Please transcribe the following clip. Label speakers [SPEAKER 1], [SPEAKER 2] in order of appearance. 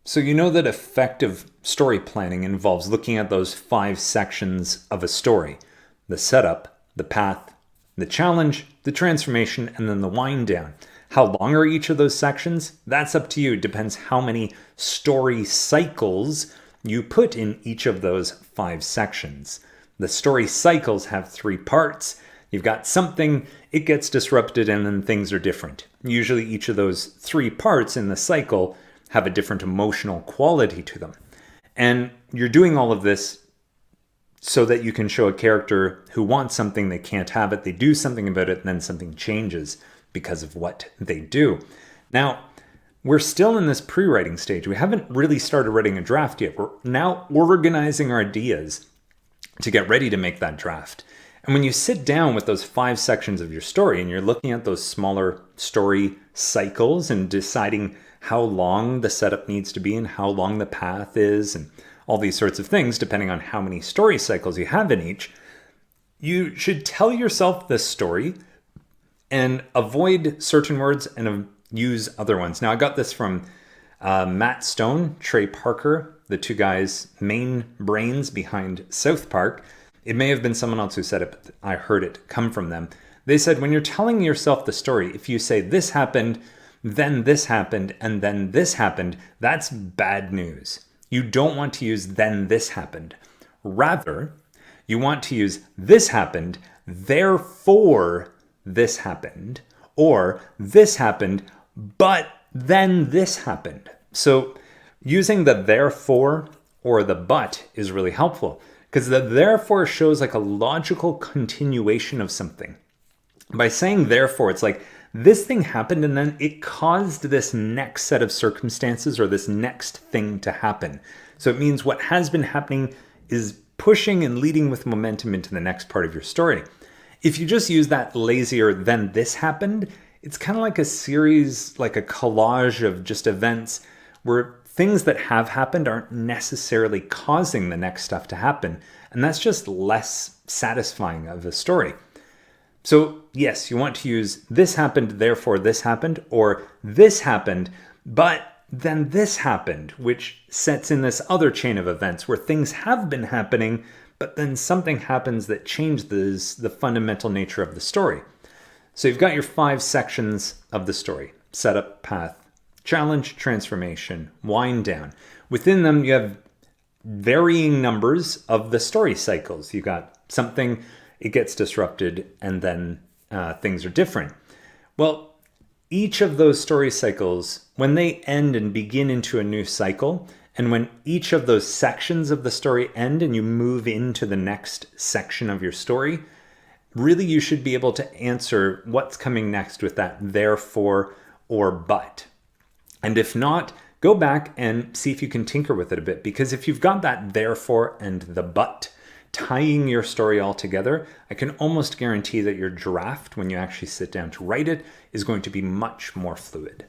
[SPEAKER 1] So you know that effective story planning involves looking at those 5 sections of a story: the setup, the path, the challenge, the transformation, and then the wind down. How long are each of those sections? That's up to you. It depends how many story cycles you put in each of those 5 sections. The story cycles have 3 parts. You've got something, it gets disrupted, and then things are different. Usually each of those 3 parts in the cycle have a different emotional quality to them. And you're doing all of this so that you can show a character who wants something, they can't have it, they do something about it, and then something changes because of what they do. Now, we're still in this pre-writing stage. We haven't really started writing a draft yet. We're now organizing our ideas to get ready to make that draft. And when you sit down with those 5 sections of your story and you're looking at those smaller story cycles and deciding how long the setup needs to be and how long the path is and all these sorts of things, depending on how many story cycles you have in each, you should tell yourself this story and avoid certain words and use other ones. Now, I got this from Matt Stone, Trey Parker, the 2 guys, main brains behind South Park. It may have been someone else who said it, but I heard it come from them. They said, when you're telling yourself the story, if you say this happened, then this happened, and then this happened, that's bad news. You don't want to use then this happened. Rather, you want to use this happened, therefore this happened, or this happened, but then this happened. So using the therefore or the but is really helpful, because the therefore shows like a logical continuation of something. By saying therefore, it's like this thing happened and then it caused this next set of circumstances or this next thing to happen. So it means what has been happening is pushing and leading with momentum into the next part of your story. If you just use that lazier then this happened, it's kind of like a series, like a collage of just events where things that have happened aren't necessarily causing the next stuff to happen. And that's just less satisfying of a story. So yes, you want to use this happened, therefore this happened, or this happened, but then this happened, which sets in this other chain of events where things have been happening, but then something happens that changes the fundamental nature of the story. So you've got your 5 sections of the story: setup, path, challenge, transformation, wind down. Within them, you have varying numbers of the story cycles. You've got something, it gets disrupted, and then things are different. Well, each of those story cycles, when they end and begin into a new cycle, and when each of those sections of the story end and you move into the next section of your story, really you should be able to answer what's coming next with that therefore or but. And if not, go back and see if you can tinker with it a bit, because if you've got that therefore and the but tying your story all together, I can almost guarantee that your draft, when you actually sit down to write it, is going to be much more fluid.